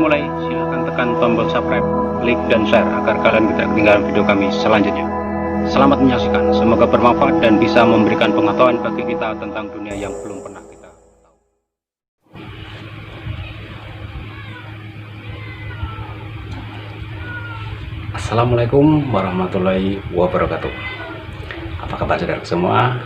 mulai, silahkan tekan tombol subscribe, like, dan share agar kalian tidak ketinggalan video kami selanjutnya. Selamat menyaksikan, semoga bermanfaat dan bisa memberikan pengetahuan bagi kita tentang dunia yang belum pernah kita tahu. Assalamualaikum warahmatullahi wabarakatuh. Apa kabar saudara semua?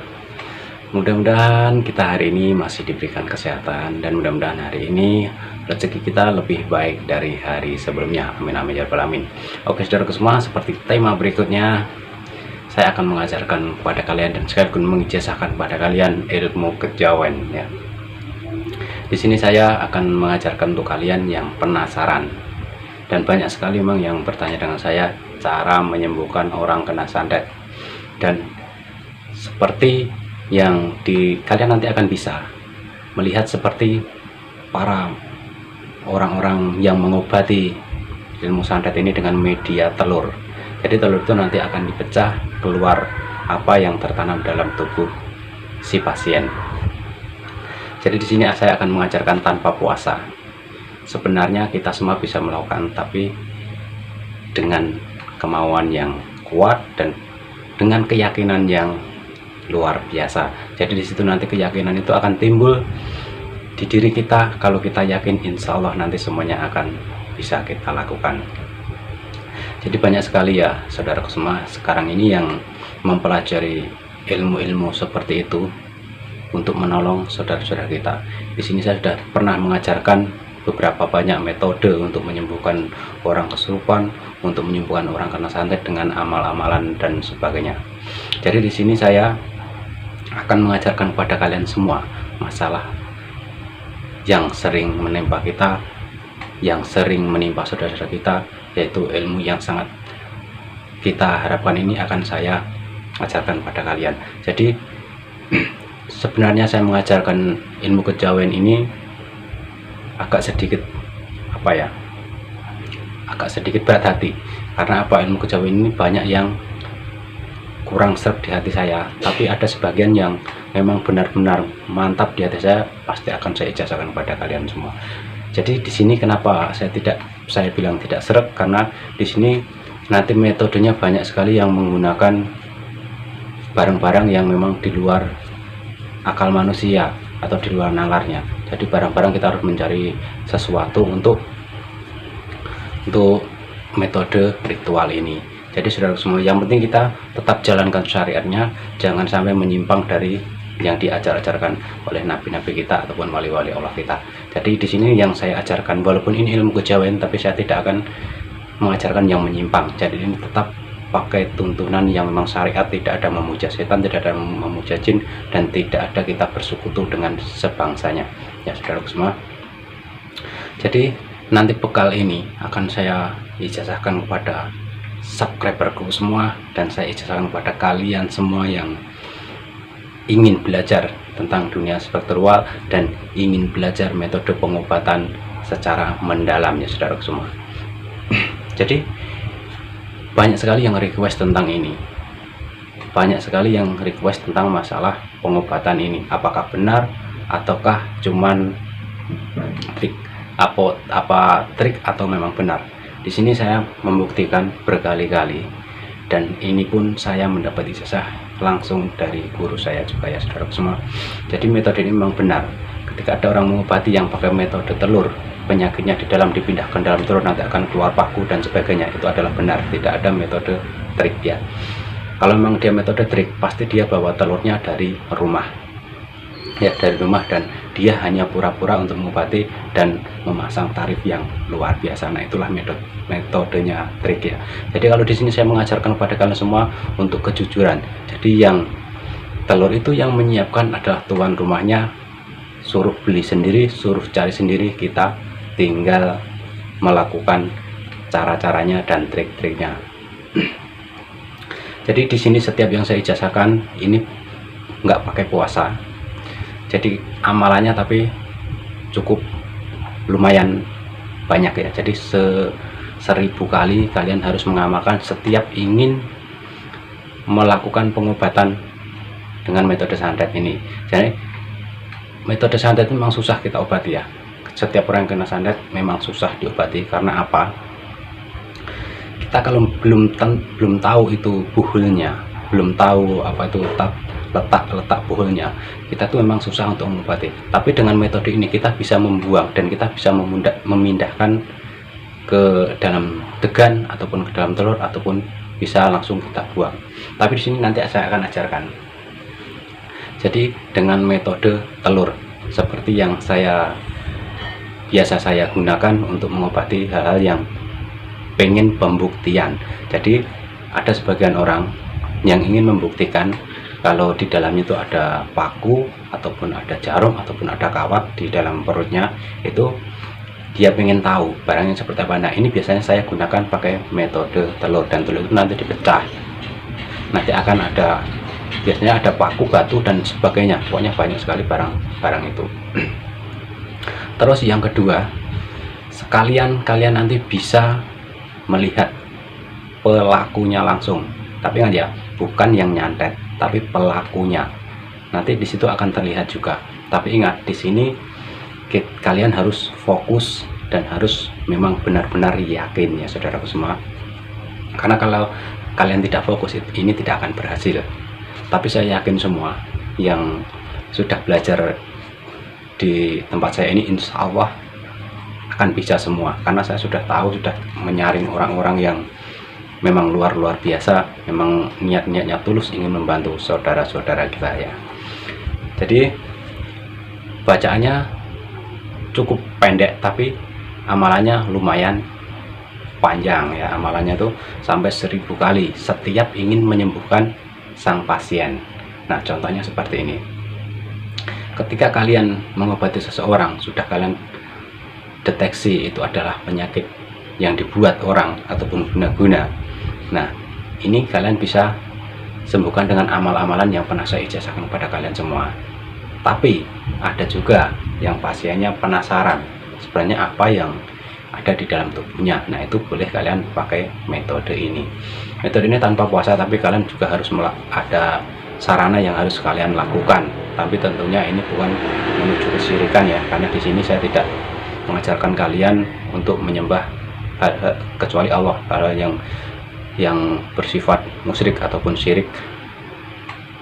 Mudah-mudahan kita hari ini masih diberikan kesehatan, dan mudah-mudahan hari ini rezeki kita lebih baik dari hari sebelumnya. Amin amin ya rabbal alamin. Oke saudara semua, seperti tema berikutnya, saya akan mengajarkan kepada kalian dan sekaligus mengijazahkan kepada kalian ilmu kejawen ya. Di sini saya akan mengajarkan untuk kalian yang penasaran, dan banyak sekali memang yang bertanya dengan saya cara menyembuhkan orang kena santet, dan seperti yang kalian nanti akan bisa melihat seperti para orang-orang yang mengobati ilmu santet ini dengan media telur. Jadi telur itu nanti akan dipecah, keluar apa yang tertanam dalam tubuh si pasien. Jadi di sini saya akan mengajarkan tanpa puasa. Sebenarnya kita semua bisa melakukan, tapi dengan kemauan yang kuat dan dengan keyakinan yang luar biasa. Jadi di situ nanti keyakinan itu akan timbul di diri kita. Kalau kita yakin, insya Allah nanti semuanya akan bisa kita lakukan. Jadi banyak sekali ya saudara semua sekarang ini yang mempelajari ilmu-ilmu seperti itu untuk menolong saudara-saudara kita. Di sini saya sudah pernah mengajarkan beberapa banyak metode untuk menyembuhkan orang kesurupan, untuk menyembuhkan orang kena santet dengan amal-amalan dan sebagainya. Jadi di sini saya akan mengajarkan kepada kalian semua masalah yang sering menimpa kita, yang sering menimpa saudara-saudara kita, yaitu ilmu yang sangat kita harapkan ini akan saya ajarkan kepada kalian. Jadi sebenarnya saya mengajarkan ilmu kejawen ini agak sedikit berat hati, karena ilmu kejawen ini banyak yang kurang serp di hati saya, tapi ada sebagian yang memang benar-benar mantap di hati saya, pasti akan saya ijazahkan kepada kalian semua. Jadi di sini kenapa saya bilang tidak serp, karena di sini nanti metodenya banyak sekali yang menggunakan barang-barang yang memang di luar akal manusia atau di luar nalarnya. Jadi barang-barang kita harus mencari sesuatu untuk metode ritual ini. Jadi saudara semua, yang penting kita tetap jalankan syariatnya, jangan sampai menyimpang dari yang diajar-ajarkan oleh nabi-nabi kita ataupun wali-wali Allah kita. Jadi di sini yang saya ajarkan, walaupun ini ilmu kejawen, tapi saya tidak akan mengajarkan yang menyimpang. Jadi ini tetap pakai tuntunan yang memang syariat, tidak ada memuja setan, tidak ada memuja jin, dan tidak ada kita bersekutu dengan sebangsanya ya saudara semua. Jadi nanti bekal ini akan saya ijazahkan kepada subscriberku semua, dan saya ijazahkan kepada kalian semua yang ingin belajar tentang dunia spiritual dan ingin belajar metode pengobatan secara mendalam ya saudara semua. Jadi banyak sekali yang request tentang ini, banyak sekali yang request tentang masalah pengobatan ini, apakah benar ataukah cuman trik, apa trik atau memang benar. Di sini saya membuktikan berkali-kali, dan ini pun saya mendapat ijazah langsung dari guru saya juga ya saudara semua. Jadi metode ini memang benar. Ketika ada orang mengobati yang pakai metode telur, penyakitnya di dalam dipindahkan dalam telur, nanti akan keluar paku dan sebagainya, itu adalah benar, tidak ada metode trik ya. Kalau memang dia metode trik, pasti dia bawa telurnya dari rumah ya, dari rumah, dan dia hanya pura-pura untuk mengobati dan memasang tarif yang luar biasa. Nah itulah metodenya trik ya. Jadi kalau di sini saya mengajarkan kepada kalian semua untuk kejujuran. Jadi yang telur itu yang menyiapkan adalah tuan rumahnya, suruh beli sendiri, suruh cari sendiri, kita tinggal melakukan cara-caranya dan trik-triknya. Jadi di sini setiap yang saya ijazahkan ini nggak pakai puasa. Jadi amalannya tapi cukup lumayan banyak ya. Jadi 1000 kali kalian harus mengamalkan setiap ingin melakukan pengobatan dengan metode santet ini. Jadi metode santet itu memang susah kita obati ya. setiap orang yang kena santet memang susah diobati. Karena apa? Kita kalau belum tahu itu buhulnya, belum tahu apa itu letak buhulnya, kita tuh memang susah untuk mengobati. Tapi dengan metode ini kita bisa membuang dan kita bisa memindahkan ke dalam degan ataupun ke dalam telur, ataupun bisa langsung kita buang. Tapi di sini nanti saya akan ajarkan. Jadi dengan metode telur seperti yang biasa saya gunakan untuk mengobati hal-hal yang pengen pembuktian. Jadi ada sebagian orang yang ingin membuktikan kalau di dalamnya itu ada paku ataupun ada jarum ataupun ada kawat di dalam perutnya, itu dia pengen tahu barangnya seperti apa. Nah, ini biasanya saya gunakan pakai metode telur, dan telur itu nanti dipecah. Nanti akan ada, biasanya ada paku, batu dan sebagainya. Pokoknya banyak sekali barang itu. Terus yang kedua, sekalian kalian nanti bisa melihat pelakunya langsung. Tapi ingat ya, bukan yang nyantet, tapi pelakunya. Nanti di situ akan terlihat juga. Tapi ingat, di sini kalian harus fokus dan harus memang benar-benar yakin ya saudaraku semua. Karena kalau kalian tidak fokus, ini tidak akan berhasil. Tapi saya yakin semua yang sudah belajar di tempat saya ini, insya Allah akan bisa semua. Karena saya sudah tahu, sudah menyaring orang-orang yang memang luar biasa, memang niatnya tulus ingin membantu saudara-saudara kita ya. Jadi bacaannya cukup pendek, tapi amalannya lumayan panjang ya. Amalannya tuh sampai 1000 kali setiap ingin menyembuhkan sang pasien. Nah, contohnya seperti ini. Ketika kalian mengobati seseorang, sudah kalian deteksi itu adalah penyakit yang dibuat orang ataupun guna-guna. Nah, ini kalian bisa sembuhkan dengan amal-amalan yang pernah saya ijazahkan kepada kalian semua. Tapi ada juga yang pasiennya penasaran sebenarnya apa yang ada di dalam tubuhnya. Nah, itu boleh kalian pakai metode ini. Metode ini tanpa puasa, tapi kalian juga harus ada sarana yang harus kalian lakukan. Tapi tentunya ini bukan menuju kesyirikan ya, karena di sini saya tidak mengajarkan kalian untuk menyembah kecuali Allah, hal yang bersifat musyrik ataupun syirik.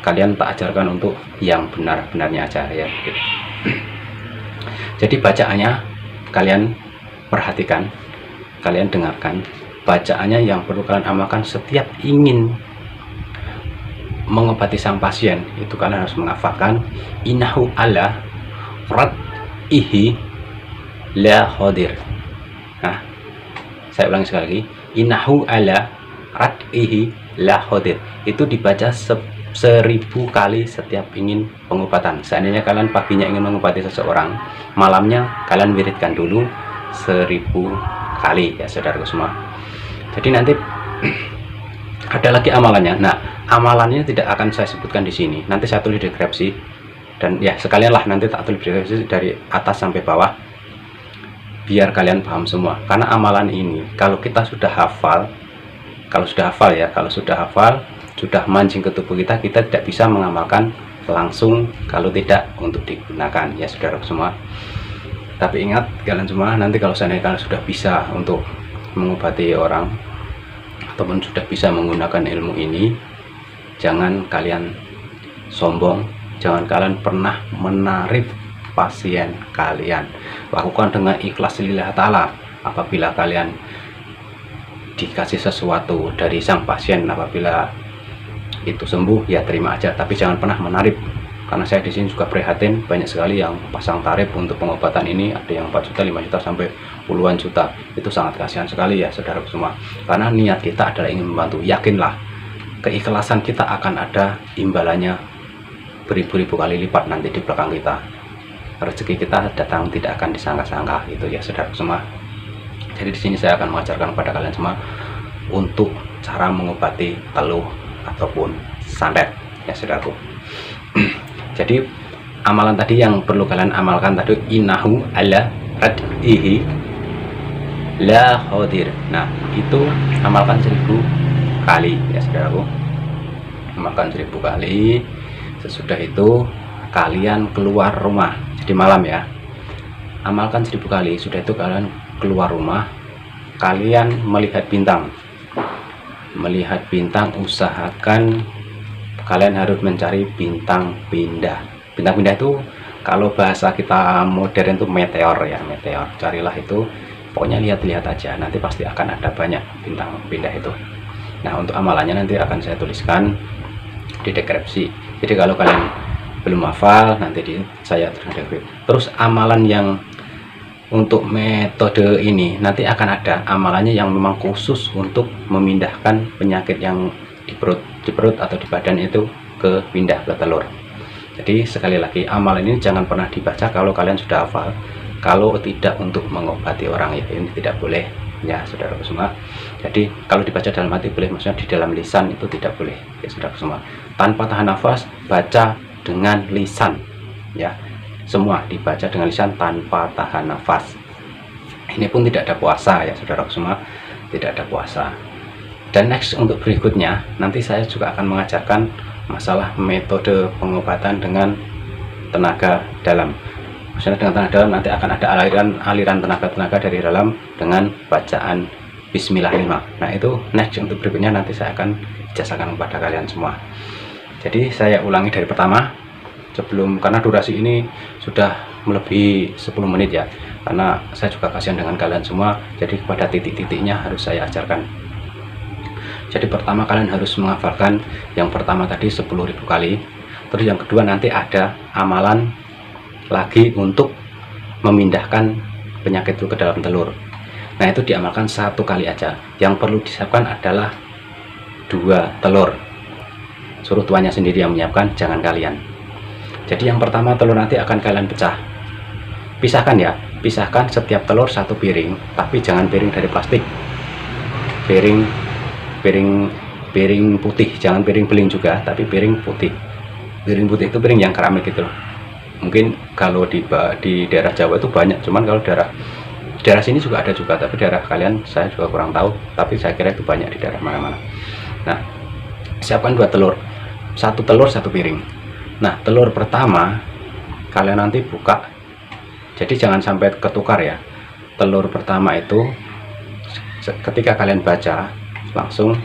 Kalian tak ajarkan untuk yang benar-benarnya aja ya. Jadi bacaannya kalian perhatikan, kalian dengarkan. Bacaannya yang perlu kalian amalkan setiap ingin mengobati sang pasien, itu kalian harus menghafalkan innahu ala rad'ihi la hadir. Nah, saya ulangi sekali lagi, innahu ala rad'ihi la hadir. Itu dibaca 1000 kali setiap ingin pengobatan. Seandainya kalian paginya ingin mengobati seseorang, malamnya kalian wiridkan dulu 1000 kali ya saudaraku semua. Jadi nanti ada lagi amalannya. Nah, amalannya tidak akan saya sebutkan di sini. Nanti saya tulis di deskripsi, dan ya sekalian lah nanti tak tulis di deskripsi dari atas sampai bawah biar kalian paham semua. Karena amalan ini kalau kita sudah hafal, kalau sudah hafal, sudah mancing ke tubuh kita, kita tidak bisa mengamalkan langsung kalau tidak untuk digunakan ya saudara semua. Tapi ingat kalian semua, nanti kalau seandainya kalian sudah bisa untuk mengobati orang ataupun sudah bisa menggunakan ilmu ini, jangan kalian sombong, jangan kalian pernah menarik pasien kalian. Lakukan dengan ikhlas lillah ta'ala. Apabila kalian dikasih sesuatu dari sang pasien, apabila itu sembuh ya terima aja, tapi jangan pernah menarik. Karena saya di sini juga prihatin, banyak sekali yang pasang tarif untuk pengobatan ini, ada yang 4 juta, 5 juta sampai puluhan juta. Itu sangat kasihan sekali ya saudara semua. Karena niat kita adalah ingin membantu. Yakinlah keikhlasan kita akan ada imbalannya beribu-ribu kali lipat nanti di belakang kita. Rezeki kita datang tidak akan disangka-sangka itu ya saudara semua. Jadi di sini saya akan mengajarkan kepada kalian semua untuk cara mengobati teluh ataupun santet ya saudaraku. Jadi amalan tadi yang perlu kalian amalkan tadi, innahu ala rad'ihi la hadir. Nah, itu amalkan 1000 kali ya saudaraku. Amalkan 1000 kali. Sesudah itu kalian keluar rumah. Jadi malam ya. amalkan 1000 kali. Sudah itu kalian keluar rumah, kalian melihat bintang. Melihat bintang, usahakan kalian harus mencari bintang pindah. Bintang pindah itu kalau bahasa kita modern itu meteor ya, meteor. Carilah itu, pokoknya lihat-lihat aja, nanti pasti akan ada banyak bintang pindah itu. Nah, untuk amalannya nanti akan saya tuliskan di deskripsi. Jadi kalau kalian belum hafal, nanti saya tuliskan. Terus amalan yang untuk metode ini nanti akan ada amalannya yang memang khusus untuk memindahkan penyakit yang di perut atau di badan itu ke pindah ke telur. Jadi sekali lagi, amalan ini jangan pernah dibaca kalau kalian sudah hafal. Kalau tidak untuk mengobati orang, ya ini tidak boleh ya saudara semua. Jadi kalau dibaca dalam hati boleh, maksudnya di dalam lisan itu tidak boleh ya saudara semua. Tanpa tahan nafas, baca dengan lisan ya. Semua dibaca dengan lisan tanpa tahan nafas. Ini pun tidak ada puasa ya saudara semua, tidak ada puasa. Dan next untuk berikutnya nanti saya juga akan mengajarkan masalah metode pengobatan dengan tenaga dalam. Maksudnya dengan tenaga dalam nanti akan ada aliran tenaga dari dalam dengan bacaan Bismillah 5. Nah itu next untuk berikutnya nanti saya akan jelaskan kepada kalian semua. Jadi saya ulangi dari pertama sebelum, karena durasi ini sudah melebihi 10 menit ya, karena saya juga kasihan dengan kalian semua, jadi pada titik-titiknya harus saya ajarkan. Jadi pertama kalian harus menghafalkan yang pertama tadi 10.000 kali. Terus yang kedua nanti ada amalan lagi untuk memindahkan penyakit itu ke dalam telur. Nah itu diamalkan 1 kali aja. Yang perlu disiapkan adalah 2 telur. Suruh tuannya sendiri yang menyiapkan, jangan kalian. Jadi yang pertama telur nanti akan kalian pecah. Pisahkan ya, pisahkan setiap telur 1 piring, tapi jangan piring dari plastik. Piring putih, jangan piring beling juga, tapi piring putih. Piring putih itu piring yang keramik gitu loh. Mungkin kalau di daerah Jawa itu banyak, cuman kalau daerah sini juga ada juga, tapi daerah kalian saya juga kurang tahu, tapi saya kira itu banyak di daerah mana-mana. Nah, siapkan 2 telur, 1 telur 1 piring. Nah, telur pertama kalian nanti buka, jadi jangan sampai ketukar ya. Telur pertama itu ketika kalian baca, langsung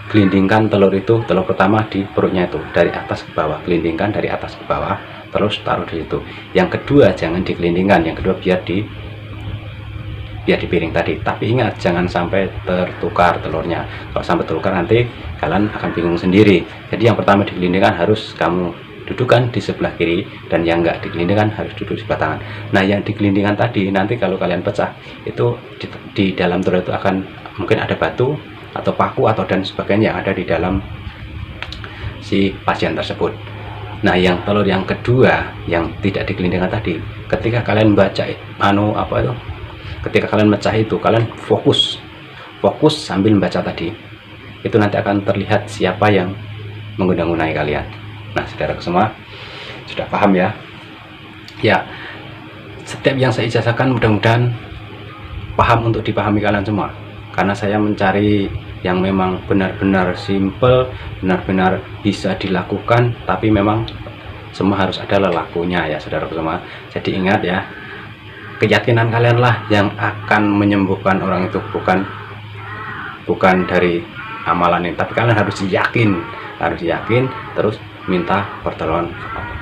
gelindingkan telur itu, telur pertama di perutnya itu dari atas ke bawah, gelindingkan dari atas ke bawah, terus taruh di situ. Yang kedua jangan digelindingkan, yang kedua biar di piring tadi, tapi ingat jangan sampai tertukar telurnya. Kalau sampai tertukar nanti kalian akan bingung sendiri. Jadi yang pertama digelindingkan harus kamu dudukan di sebelah kiri, dan yang enggak digelindingkan harus duduk di sebelah tangan. Nah yang digelindingkan tadi nanti kalau kalian pecah itu di dalam telur itu akan mungkin ada batu atau paku atau dan sebagainya yang ada di dalam si pasien tersebut. Nah yang telur yang kedua yang tidak digelindingkan tadi, ketika kalian baca ketika kalian mecah itu, kalian fokus sambil membaca tadi, itu nanti akan terlihat siapa yang mengundang-undangi kalian. Nah saudara semua sudah paham ya? Ya, setiap yang saya ijazahkan mudah-mudahan paham untuk dipahami kalian semua, karena saya mencari yang memang benar-benar simple, benar-benar bisa dilakukan, tapi memang semua harus ada lelakunya ya saudara semua. Jadi ingat ya, keyakinan kalianlah yang akan menyembuhkan orang itu, bukan dari amalan ini, tapi kalian harus yakin, terus minta pertolongan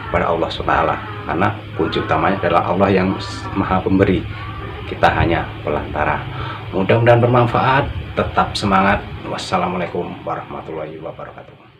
kepada Allah SWT, karena kunci utamanya adalah Allah yang Maha Pemberi, kita hanya pelantara. Mudah-mudahan bermanfaat, tetap semangat. Wassalamualaikum warahmatullahi wabarakatuh.